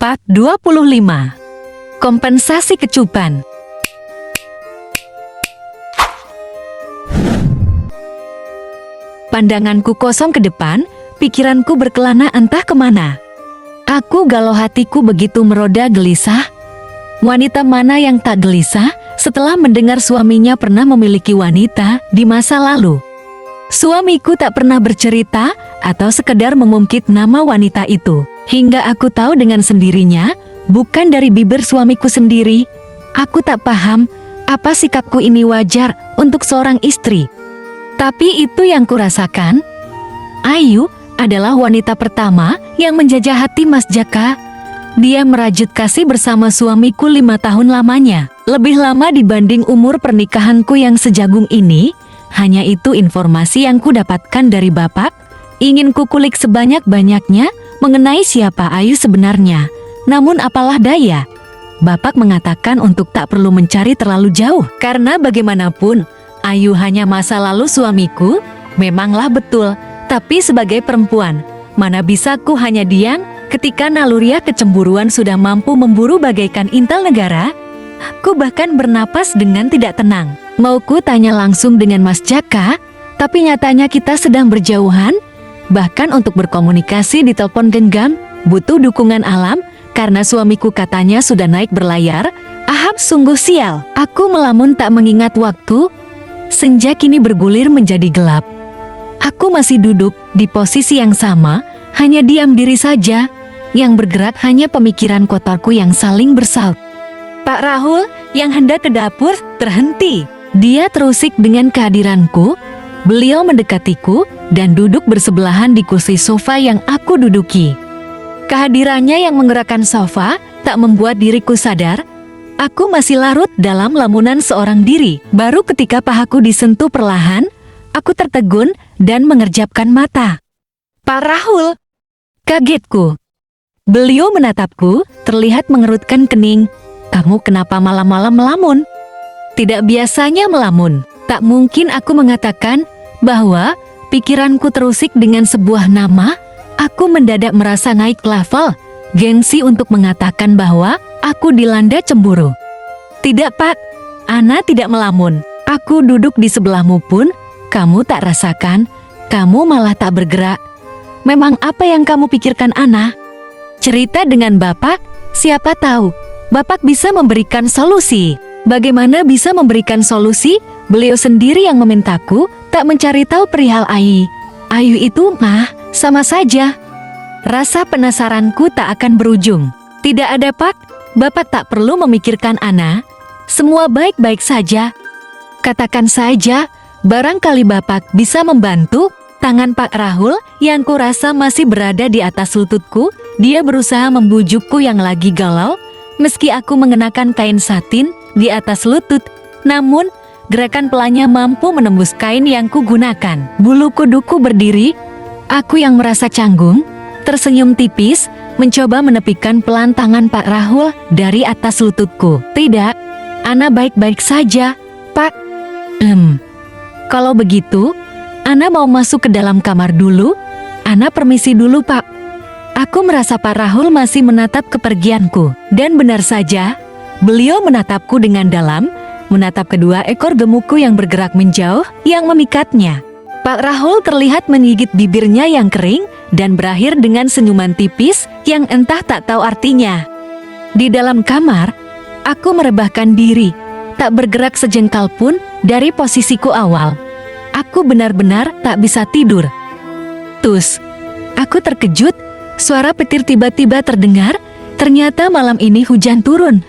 Part 25. Kompensasi kecupan. Pandanganku kosong ke depan, pikiranku berkelana entah kemana. Aku galau, hatiku begitu meroda gelisah. Wanita mana yang tak gelisah setelah mendengar suaminya pernah memiliki wanita di masa lalu? Suamiku tak pernah bercerita atau sekedar mengungkit nama wanita itu. Hingga aku tahu dengan sendirinya, bukan dari bibir suamiku sendiri. Aku tak paham apa sikapku ini wajar untuk seorang istri. Tapi itu yang kurasakan. Ayu adalah wanita pertama yang menjajah hati Mas Jaka. Dia merajut kasih bersama suamiku 5 tahun lamanya. Lebih lama dibanding umur pernikahanku yang sejagung ini. Hanya itu informasi yang kudapatkan dari Bapak. Ingin kukulik sebanyak-banyaknya mengenai siapa Ayu sebenarnya. Namun apalah daya, Bapak mengatakan untuk tak perlu mencari terlalu jauh. Karena bagaimanapun, Ayu hanya masa lalu suamiku. Memanglah betul, tapi sebagai perempuan, mana bisa ku hanya diam ketika naluriah kecemburuan sudah mampu memburu bagaikan intel negara? Aku bahkan bernapas dengan tidak tenang. Mau ku tanya langsung dengan Mas Jaka, tapi nyatanya kita sedang berjauhan. Bahkan untuk berkomunikasi di telepon genggam, butuh dukungan alam, karena suamiku katanya sudah naik berlayar. Ahab, sungguh sial. Aku melamun tak mengingat waktu. Senja kini bergulir menjadi gelap. Aku masih duduk di posisi yang sama, hanya diam diri saja. Yang bergerak hanya pemikiran kotorku yang saling bersaut. Pak Rahul yang hendak ke dapur terhenti. Dia terusik dengan kehadiranku. Beliau mendekatiku dan duduk bersebelahan di kursi sofa yang aku duduki. Kehadirannya yang menggerakkan sofa tak membuat diriku sadar. Aku masih larut dalam lamunan seorang diri. Baru ketika pahaku disentuh perlahan, aku tertegun dan mengerjapkan mata. Pak Rahul! Kagetku. Beliau menatapku, terlihat mengerutkan kening. Kamu kenapa malam-malam melamun? Tidak biasanya melamun. Tak mungkin aku mengatakan bahwa pikiranku terusik dengan sebuah nama. Aku mendadak merasa naik level, gengsi untuk mengatakan bahwa aku dilanda cemburu. Tidak, Pak, Ana tidak melamun. Aku duduk di sebelahmu pun, kamu tak rasakan, kamu malah tak bergerak. Memang apa yang kamu pikirkan, Ana? Cerita dengan Bapak, siapa tahu Bapak bisa memberikan solusi. Bagaimana bisa memberikan solusi? Beliau sendiri yang memintaku tak mencari tahu perihal Ayu. Ayu itu mah sama saja. Rasa penasaranku tak akan berujung. Tidak ada, Pak. Bapak tak perlu memikirkan Ana. Semua baik-baik saja. Katakan saja, barangkali Bapak bisa membantu. Tangan Pak Rahul yang kurasa masih berada di atas lututku. Dia berusaha membujukku yang lagi galau. Meski aku mengenakan kain satin di atas lutut, namun gerakan pelannya mampu menembus kain yang kugunakan. Bulu kuduku berdiri. Aku yang merasa canggung, tersenyum tipis, mencoba menepikan pelan tangan Pak Rahul dari atas lututku. Tidak, Ana baik-baik saja, Pak. Kalau begitu, Ana mau masuk ke dalam kamar dulu. Ana permisi dulu, Pak. Aku merasa Pak Rahul masih menatap kepergianku. Dan benar saja, beliau menatapku dengan dalam, menatap kedua ekor gemukku yang bergerak menjauh, yang memikatnya. Pak Rahul terlihat menggigit bibirnya yang kering, dan berakhir dengan senyuman tipis yang entah tak tahu artinya. Di dalam kamar, aku merebahkan diri, tak bergerak sejengkal pun dari posisiku awal. Aku benar-benar tak bisa tidur. Tus, aku terkejut. Suara petir tiba-tiba terdengar. Ternyata malam ini hujan turun.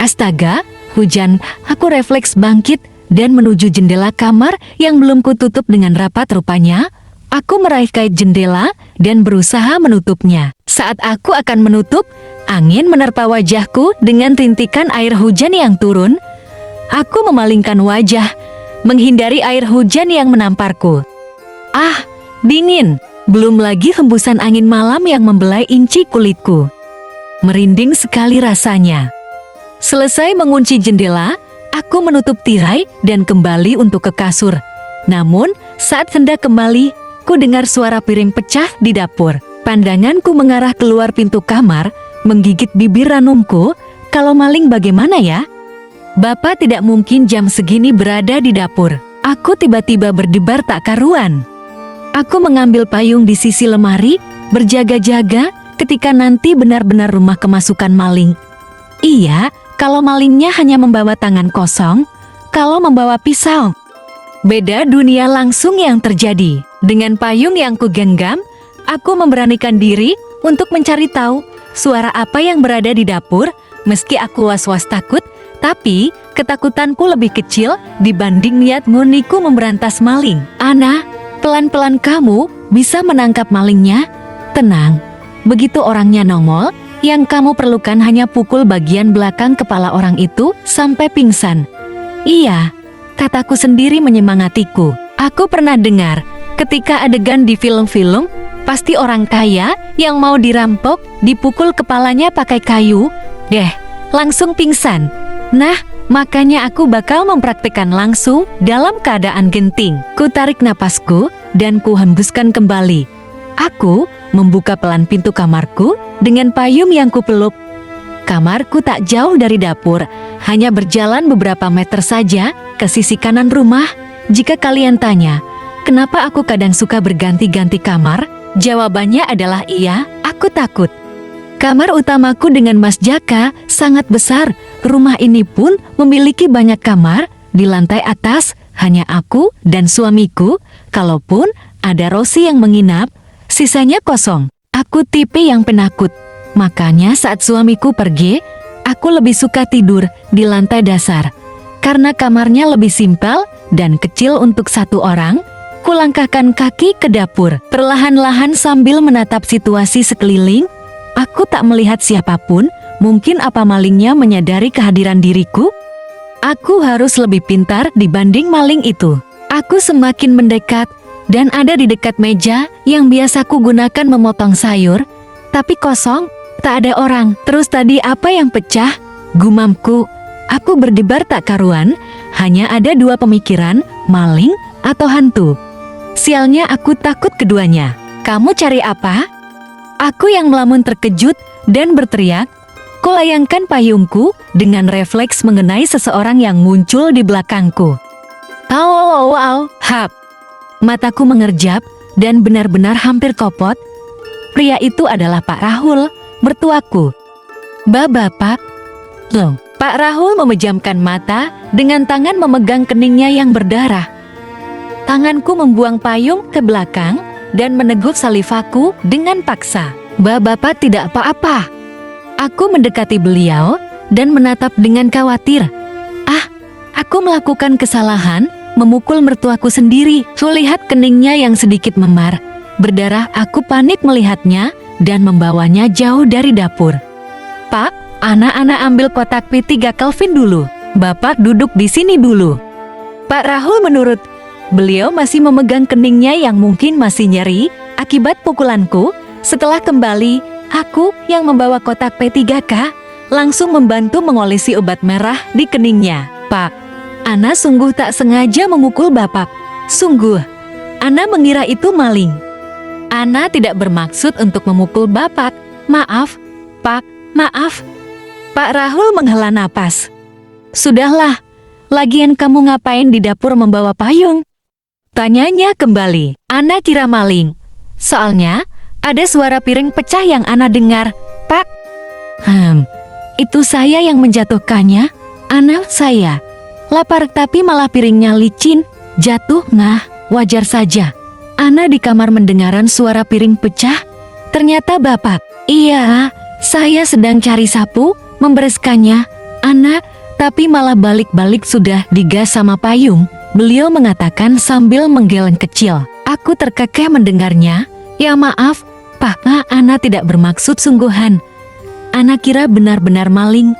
Astaga, hujan. Aku refleks bangkit dan menuju jendela kamar yang belum kututup dengan rapat. Rupanya, aku meraih kait jendela dan berusaha menutupnya. Saat aku akan menutup, angin menerpa wajahku dengan rintikan air hujan yang turun. Aku memalingkan wajah, menghindari air hujan yang menamparku. Ah, dingin. Belum lagi hembusan angin malam yang membelai inci kulitku. Merinding sekali rasanya. Selesai mengunci jendela, aku menutup tirai dan kembali untuk ke kasur. Namun, saat hendak kembali, ku dengar suara piring pecah di dapur. Pandanganku mengarah keluar pintu kamar, menggigit bibir ranumku. Kalau maling bagaimana ya? Bapak tidak mungkin jam segini berada di dapur. Aku tiba-tiba berdebar tak karuan. Aku mengambil payung di sisi lemari, berjaga-jaga ketika nanti benar-benar rumah kemasukan maling. Iya, kalau malingnya hanya membawa tangan kosong, kalau membawa pisau. Beda dunia langsung yang terjadi. Dengan payung yang kugenggam, aku memberanikan diri untuk mencari tahu suara apa yang berada di dapur. Meski aku was-was takut, tapi ketakutanku lebih kecil dibanding niat murniku memberantas maling. Ana, pelan-pelan kamu bisa menangkap malingnya. Tenang, begitu orangnya nongol, yang kamu perlukan hanya pukul bagian belakang kepala orang itu sampai pingsan. Iya, kataku sendiri menyemangatiku. Aku pernah dengar, ketika adegan di film-film, pasti orang kaya yang mau dirampok dipukul kepalanya pakai kayu, langsung pingsan. Nah, makanya aku bakal mempraktikkan langsung dalam keadaan genting. Ku tarik napasku dan ku hembuskan kembali. Aku membuka pelan pintu kamarku dengan payung yang kupeluk. Kamarku tak jauh dari dapur, hanya berjalan beberapa meter saja ke sisi kanan rumah. Jika kalian tanya, kenapa aku kadang suka berganti-ganti kamar? Jawabannya adalah iya, aku takut. Kamar utamaku dengan Mas Jaka sangat besar. Rumah ini pun memiliki banyak kamar. Di lantai atas hanya aku dan suamiku. Kalaupun ada Rosi yang menginap, sisanya kosong. Aku tipe yang penakut. Makanya saat suamiku pergi, aku lebih suka tidur di lantai dasar. Karena kamarnya lebih simpel dan kecil untuk satu orang, kulangkahkan kaki ke dapur. Perlahan-lahan sambil menatap situasi sekeliling, aku tak melihat siapapun. Mungkin apa malingnya menyadari kehadiran diriku? Aku harus lebih pintar dibanding maling itu. Aku semakin mendekat dan ada di dekat meja yang biasa ku gunakan memotong sayur, tapi kosong, tak ada orang. Terus tadi apa yang pecah? Gumamku. Aku berdebar tak karuan, hanya ada dua pemikiran, maling atau hantu. Sialnya aku takut keduanya. Kamu cari apa? Aku yang melamun terkejut dan berteriak. Kulayangkan payungku dengan refleks mengenai seseorang yang muncul di belakangku. Hap. Mataku mengerjap dan benar-benar hampir kopot. Pria itu adalah Pak Rahul, mertuaku. Bapak. Loh, Pak Rahul memejamkan mata dengan tangan memegang keningnya yang berdarah. Tanganku membuang payung ke belakang dan meneguk salivaku dengan paksa. Bapak tidak apa-apa. Aku mendekati beliau dan menatap dengan khawatir. Aku melakukan kesalahan, memukul mertuaku sendiri. Kulihat keningnya yang sedikit memar. Berdarah, aku panik melihatnya dan membawanya jauh dari dapur. Pak, anak-anak ambil kotak P3 Kelvin dulu. Bapak duduk di sini dulu. Pak Rahul menurut. Beliau masih memegang keningnya yang mungkin masih nyeri akibat pukulanku. Setelah kembali, aku yang membawa kotak P3K langsung membantu mengolesi obat merah di keningnya. Pak, Ana sungguh tak sengaja memukul Bapak. Sungguh, Ana mengira itu maling. Ana tidak bermaksud untuk memukul Bapak. Maaf, Pak, maaf. Pak Rahul menghela napas. Sudahlah, lagian kamu ngapain di dapur membawa payung? Tanyanya kembali. Ana kira maling. Soalnya, ada suara piring pecah yang Ana dengar. Pak. Itu saya yang menjatuhkannya. Ana saya. Lapar tapi malah piringnya licin. Jatuh wajar saja. Ana di kamar mendengaran suara piring pecah. Ternyata Bapak. Iya, saya sedang cari sapu, membereskannya. Ana, tapi malah balik-balik sudah digas sama payung. Beliau mengatakan sambil menggeleng kecil. Aku terkekeh mendengarnya. Ya maaf, Pak, Ana tidak bermaksud sungguhan. Ana kira benar-benar maling.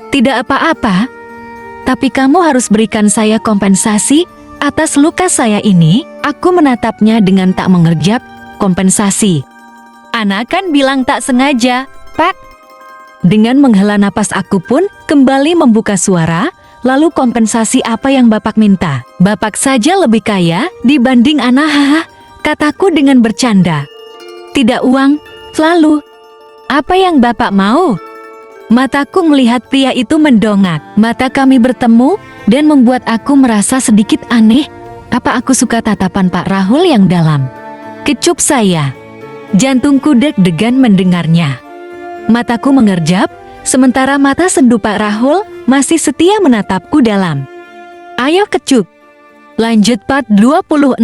Tidak apa-apa, tapi kamu harus berikan saya kompensasi atas luka saya ini. Aku menatapnya dengan tak mengerjap. Kompensasi. Ana kan bilang tak sengaja, Pak. Dengan menghela napas aku pun kembali membuka suara. Lalu kompensasi apa yang Bapak minta? Bapak saja lebih kaya dibanding Ana, kataku dengan bercanda. Tidak uang, lalu. Apa yang Bapak mau? Mataku melihat pria itu mendongak. Mata kami bertemu dan membuat aku merasa sedikit aneh. Apa aku suka tatapan Pak Rahul yang dalam? Kecup saya. Jantungku deg-degan mendengarnya. Mataku mengerjap, sementara mata sendu Pak Rahul masih setia menatapku dalam. Ayo kecup. Lanjut part 26.